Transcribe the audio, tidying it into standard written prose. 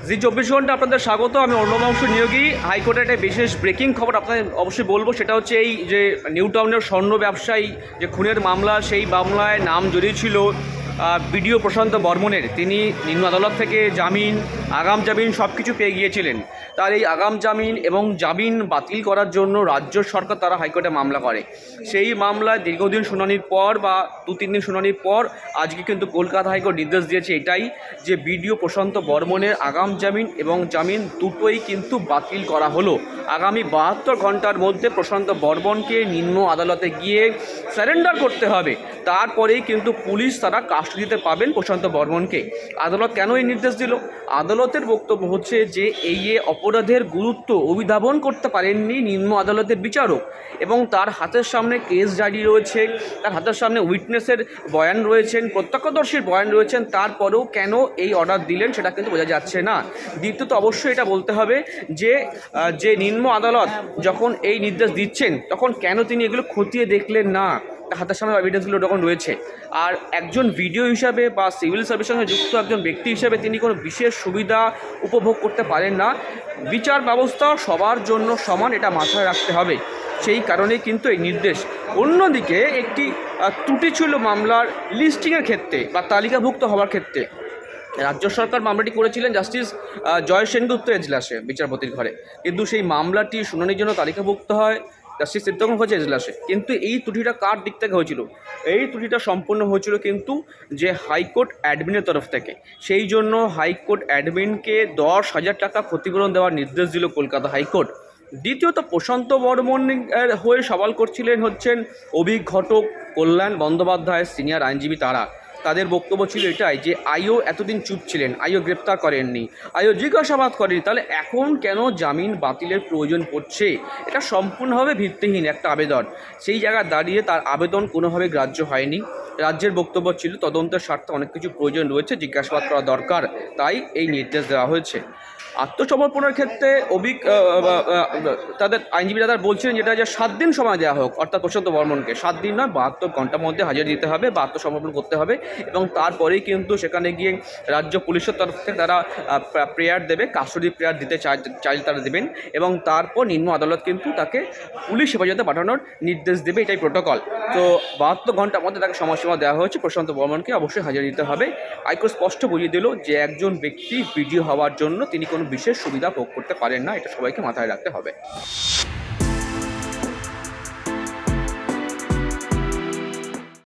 জি 24 ঘন্টা আপনাদের স্বাগত। আমি অর্ণবাংশু নিয়োগী। হাইকোর্টের একটা বিশেষ ব্রেকিং খবর আপনাদের অবশ্যই বলবো। সেটা হচ্ছে এই যে নিউ টাউনের স্বর্ণ ব্যবসায়ী যে খুনের মামলা, সেই মামলায় নাম জড়িয়েছিল বিডিও প্রশান্ত বর্মনের। তিনি নিম্ন আদালত থেকে জামিন, আগাম জামিন সব কিছু পেয়ে গিয়েছিলেন। তার এই আগাম জামিন এবং জামিন বাতিল করার জন্য রাজ্য সরকার তারা হাইকোর্টে মামলা করে। সেই মামলায় দীর্ঘদিন শুনানির পর বা 2-3 দিন শুনানির পর আজকে কিন্তু কলকাতা হাইকোর্ট নির্দেশ দিয়েছে এটাই, যে বিডিও প্রশান্ত বর্মনের আগাম জামিন এবং জামিন দুটোই কিন্তু বাতিল করা হলো। আগামী 72 ঘন্টার মধ্যে প্রশান্ত বর্মনকে নিম্ন আদালতে গিয়ে সারেন্ডার করতে হবে। তারপরেই কিন্তু পুলিশ তারা কাস্টডিতে পাবেন প্রশান্ত বর্মনকে। আদালত কেন এই নির্দেশ দিল? আদালতের বক্তব্য হচ্ছে যে এই অপরাধের গুরুত্ব অভিধাবন করতে পারেননি নিম্ন আদালতের বিচারক, এবং তার হাতের সামনে কেস ডায়েরি রয়েছে, তার হাতের সামনে উইটনেসের বয়ান রয়েছেন, প্রত্যক্ষদর্শীর বয়ান রয়েছেন, তারপরেও কেন এই অর্ডার দিলেন সেটা কিন্তু বোঝা যাচ্ছে না। দ্বিতীয়ত অবশ্যই এটা বলতে হবে যে নিম্ন আদালত যখন এই নির্দেশ দিচ্ছেন তখন কেন তিনি এগুলো খতিয়ে দেখলেন না। হাতের সামনে এভিডেন্সগুলো যখন রয়েছে, আর একজন ভিডিও হিসাবে বা সিভিল সার্ভিসের সঙ্গে যুক্ত একজন ব্যক্তি হিসাবে তিনি কোনো বিশেষ সুবিধা উপভোগ করতে পারেন না। বিচার ব্যবস্থা সবার জন্য সমান, এটা মাথায় রাখতে হবে। সেই কারণেই কিন্তু এই নির্দেশ। অন্যদিকে একটি ত্রুটি ছিল মামলার লিস্টিংয়ের ক্ষেত্রে বা তালিকাভুক্ত হওয়ার ক্ষেত্রে। রাজ্য সরকার মামলাটি করেছিলেন জাস্টিস জয় সেনগুপ্ত এজলাসে, বিচারপতির ঘরে, কিন্তু সেই মামলাটি শুনানির জন্য তালিকাভুক্ত হয় জাস্টিস সিদ্ধগং হয়েছে এজলাসে। কিন্তু এই ত্রুটিটা কার দিক থেকে হয়েছিল? এই ত্রুটিটা সম্পূর্ণ হয়েছিল কিন্তু যে হাইকোর্ট অ্যাডমিনের তরফ থেকে। সেই জন্য হাইকোর্ট অ্যাডমিনকে 10,000 টাকা ক্ষতিপূরণ দেওয়ার নির্দেশ দিল কলকাতা হাইকোর্ট। দ্বিতীয়ত প্রশান্ত বর্মনের হয়ে সওয়াল করছিলেন হচ্ছেন অভিক ঘটক, কল্যাণ বন্দ্যোপাধ্যায় সিনিয়র আইনজীবী। তাদের বক্তব্য ছিল এটাই যে আইও এতদিন চুপ ছিলেন, আইও গ্রেপ্তার করেননি, আইও জিজ্ঞাসাবাদ করেনি, তাহলে এখন কেন জামিন বাতিলের প্রয়োজন পড়ছে? এটা সম্পূর্ণভাবে ভিত্তিহীন একটা আবেদন। সেই জায়গায় দাঁড়িয়ে তার আবেদন কোনোভাবে গ্রাহ্য হয়নি। রাজ্যের বক্তব্য ছিল তদন্তের স্বার্থে অনেক কিছু প্রয়োজন রয়েছে, জিজ্ঞাসাবাদ করা দরকার, তাই এই নির্দেশ দেওয়া হয়েছে। আত্মসমর্পণের ক্ষেত্রে তাদের আইনজীবী দাদা বলছিলেন যেটা যে 7 দিন সময় দেওয়া হোক, অর্থাৎ প্রশান্ত বর্মনকে 7 দিন নয় 72 ঘন্টার মধ্যে হাজির দিতে হবে বা আত্মসমর্পণ করতে হবে, এবং তারপরেই কিন্তু সেখানে গিয়ে রাজ্য পুলিশের তরফ থেকে তারা প্রেয়ার দেবে, কাস্টডি প্রেয়ার দিতে চাইলে তারা দেবেন, এবং তারপর নিম্ন আদালত কিন্তু তাকে পুলিশ হেফাজতে পাঠানোর নির্দেশ দেবে। এটাই প্রোটোকল। তো 72 ঘন্টার মধ্যে তাকে সময়সীমা দেওয়া হয়েছে। প্রশান্ত বর্মনকে অবশ্যই হাজির দিতে হবে। হাইকোর্ট স্পষ্ট বুঝিয়ে দিল যে একজন ব্যক্তি ভিডিও হওয়ার জন্য তিনি কোনো বিশেষ সুবিধা ভোগ করতে পারেন না, এটা সবাইকে মাথায় রাখতে হবে।